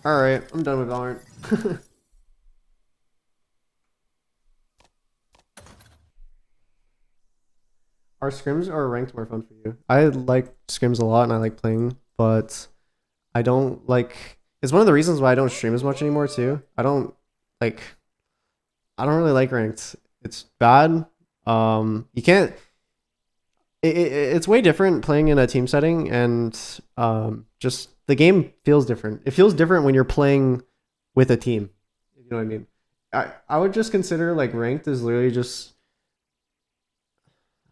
Alright, I'm done with Valorant. Are scrims or ranked more fun for you? I like scrims a lot and I like playing, but I don't like. It's one of the reasons why I don't stream as much anymore too. Like. I don't really like ranked. It's bad. You can't. It's way different playing in a team setting, and just the game feels different. It feels different when you're playing with a team. You know what I mean? I would just consider like ranked is literally just,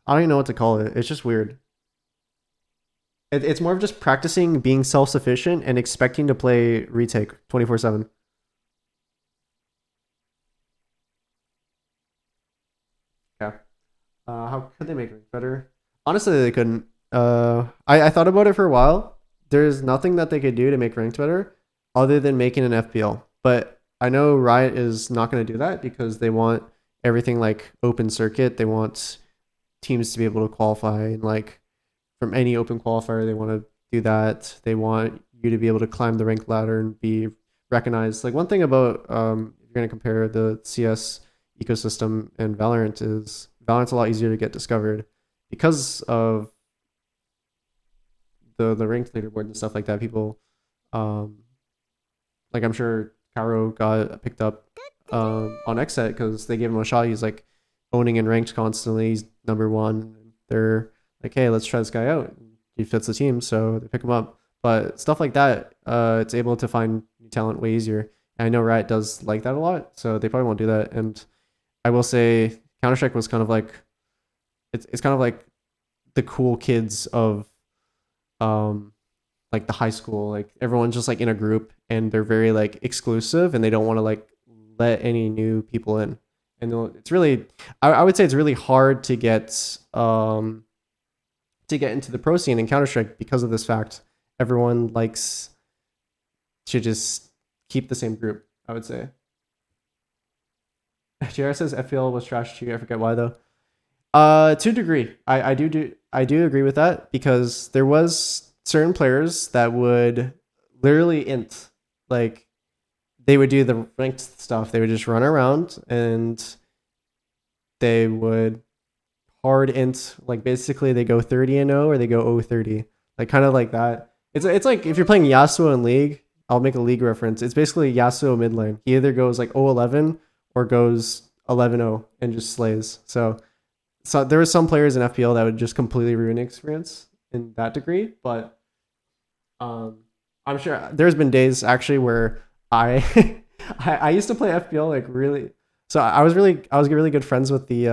I don't even know what to call it. It's just weird. It's more of just practicing being self-sufficient and expecting to play retake 24/7. Yeah. How could they make ranked better? Honestly, they couldn't. I thought about it for a while. There's nothing that they could do to make ranked better other than making an FPL. But I know Riot is not going to do that because they want everything like open circuit. They want teams to be able to qualify and like from any open qualifier. They want to do that. They want you to be able to climb the rank ladder and be recognized. Like one thing about if you're going to compare the CS ecosystem and Valorant is Valorant's a lot easier to get discovered because of the ranked leaderboard and stuff like that. People, um, like I'm sure Caro got picked up on Xset because they gave him a shot. He's like owning in ranked constantly. He's number 1. They're like, hey, let's try this guy out. He fits the team, so they pick him up. But stuff like that, it's able to find new talent way easier. And I know Riot does like that a lot, so they probably won't do that. And I will say Counter-Strike was kind of like it's kind of like the cool kids of like the high school. Like everyone's just like in a group and they're very like exclusive and they don't want to like let any new people in. And it's really I would say it's really hard to get into the pro scene in Counter-Strike because of this fact. Everyone likes to just keep the same group, I would say. JR says FPL was trash to you. I forget why though. To a degree, I do agree with that because there was certain players that would literally int, like they would do the ranked stuff. They would just run around and they would hard int, like basically they go 30-0 or they go 0-30, like kind of like that. It's like if you're playing Yasuo in League, I'll make a League reference. It's basically Yasuo mid lane. He either goes like 0-11 or goes 11-0 and just slays. So there were some players in FPL that would just completely ruin the experience in that degree. But I'm sure there's been days actually where I I used to play FPL like really. So I was really good friends with the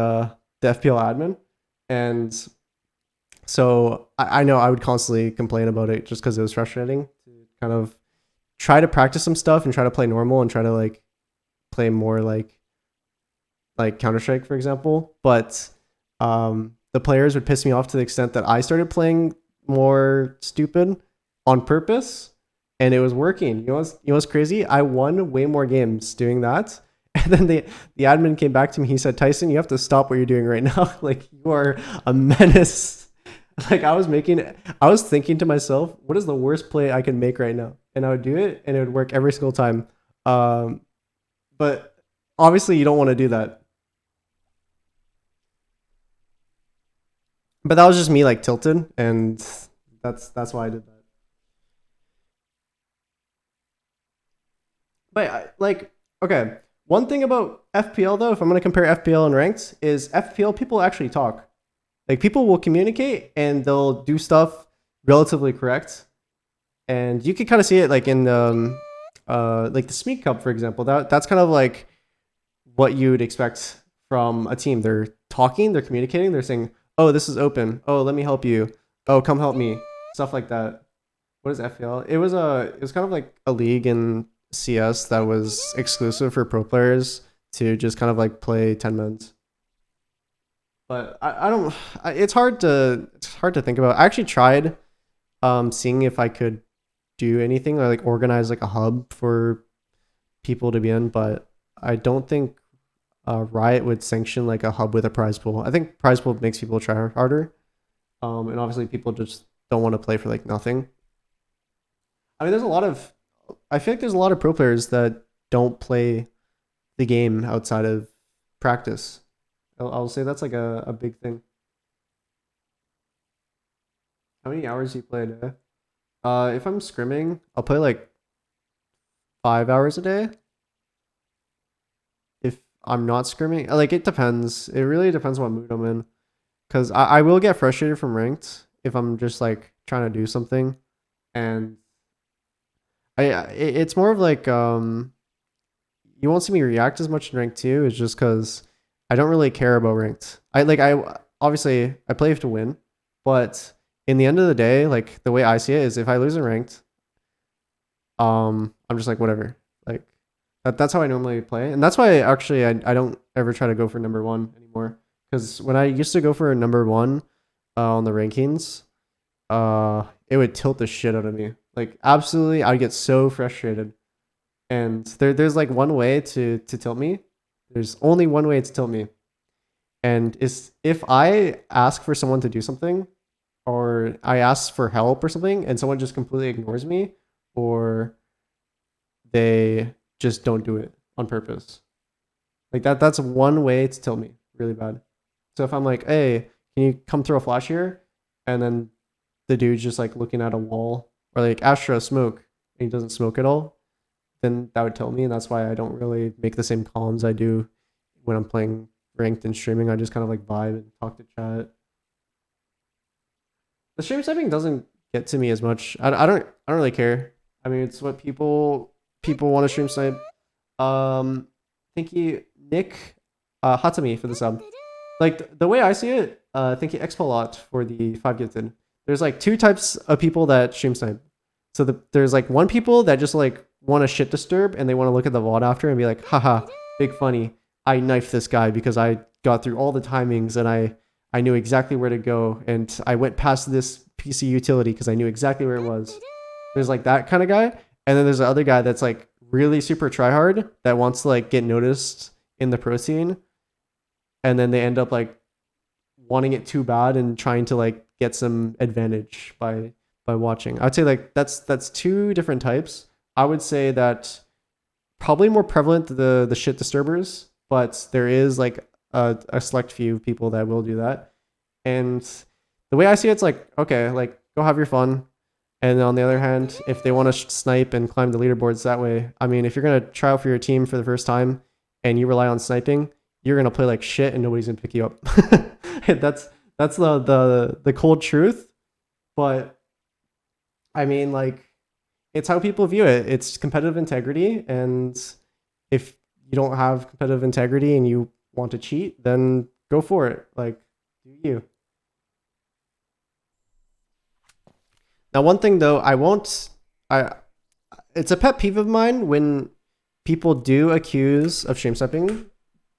FPL admin, and so I know I would constantly complain about it just because it was frustrating to kind of try to practice some stuff and try to play normal and try to like play more like Counter-Strike, for example. But the players would piss me off to the extent that I started playing more stupid on purpose, and it was working. You know what's crazy? I won way more games doing that. And then the admin came back to me. He said, Tyson, you have to stop what you're doing right now. Like you are a menace. Like I was thinking to myself, what is the worst play I can make right now? And I would do it and it would work every single time. But obviously you don't want to do that. But that was just me like tilted, and that's why I did that. But like, okay, one thing about FPL though, if I'm gonna compare FPL and ranked, is FPL people actually talk. Like people will communicate and they'll do stuff relatively correct, and you can kind of see it like in like the Smeek Cup, for example. That's kind of like what you would expect from a team. They're talking, they're communicating, they're saying, oh, this is open. Oh, let me help you. Oh, come help me. Stuff like that. What is FPL? It was kind of like a league in CS that was exclusive for pro players to just kind of like play 10 mins. But I don't. It's hard to think about. I actually tried seeing if I could do anything or like organize like a hub for people to be in, but I don't think Riot would sanction like a hub with a prize pool. I think prize pool makes people try harder, and obviously people just don't want to play for like nothing. I mean, there's a lot of I feel like there's a lot of pro players that don't play the game outside of practice. I'll say that's like a big thing. How many hours do you play a day? If I'm scrimming, I'll play like 5 hours a day. If I'm not scrimming, like it depends. It really depends what mood I'm in. Cause I will get frustrated from ranked if I'm just like trying to do something, and it's more of like you won't see me react as much in ranked too. It's just cause I don't really care about ranked. I obviously I play to win, but in the end of the day, like the way I see it is if I lose in ranked, I'm just like whatever. Like that's how I normally play, and that's why actually I don't ever try to go for number one anymore. Because when I used to go for a number one on the rankings, it would tilt the shit out of me. Like absolutely, I'd get so frustrated. And there's like one way to tilt me. There's only one way to tilt me, and is if I ask for someone to do something, or I ask for help or something, and someone just completely ignores me, or they just don't do it on purpose. Like that's one way to tilt me really bad. So if I'm like, hey, can you come throw a flash here? And then the dude's just like looking at a wall, or like Astra smoke, and he doesn't smoke at all, then that would tell me. And that's why I don't really make the same comms I do when I'm playing ranked and streaming. I just kind of like vibe and talk to chat. The stream sniping doesn't get to me as much. I don't really care. I mean, it's what people want to stream snipe. Thank you, Nick Hatami, for the sub. Like the way I see it, thank you Expo a lot for the 5 gifted. There's like 2 types of people that stream snipe. So there's like one people that just like want to shit disturb, and they want to look at the VOD after and be like, haha, big funny. I knifed this guy because I got through all the timings and I knew exactly where to go, and I went past this PC utility because I knew exactly where it was. There's like that kind of guy, and then there's the other guy that's like really super tryhard that wants to like get noticed in the pro scene, and then they end up like wanting it too bad and trying to like get some advantage by watching. I'd say like that's 2 different types. I would say that probably more prevalent the shit disturbers, but there is like a select few people that will do that. And the way I see it, it's like, okay, like go have your fun. And on the other hand, if they want to snipe and climb the leaderboards that way, I mean, if you're going to try out for your team for the first time and you rely on sniping, you're going to play like shit and nobody's going to pick you up. That's the cold truth. But I mean, like, it's how people view it. It's competitive integrity. And if you don't have competitive integrity and you want to cheat, then go for it. Like, do you. Now, one thing though, it's a pet peeve of mine when people do accuse of stream sniping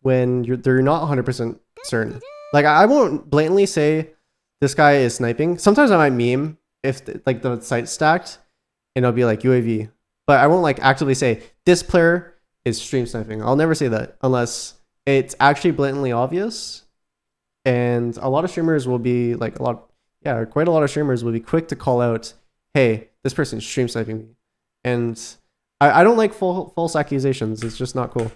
when they're not 100% certain. Like, I won't blatantly say this guy is sniping. Sometimes I might meme if like the site's stacked and it'll be like UAV, but I won't like actively say this player is stream sniping. I'll never say that unless it's actually blatantly obvious. And a lot of streamers will be like quite a lot of streamers will be quick to call out, hey, this person's stream sniping me. And I don't like false accusations. It's just not cool.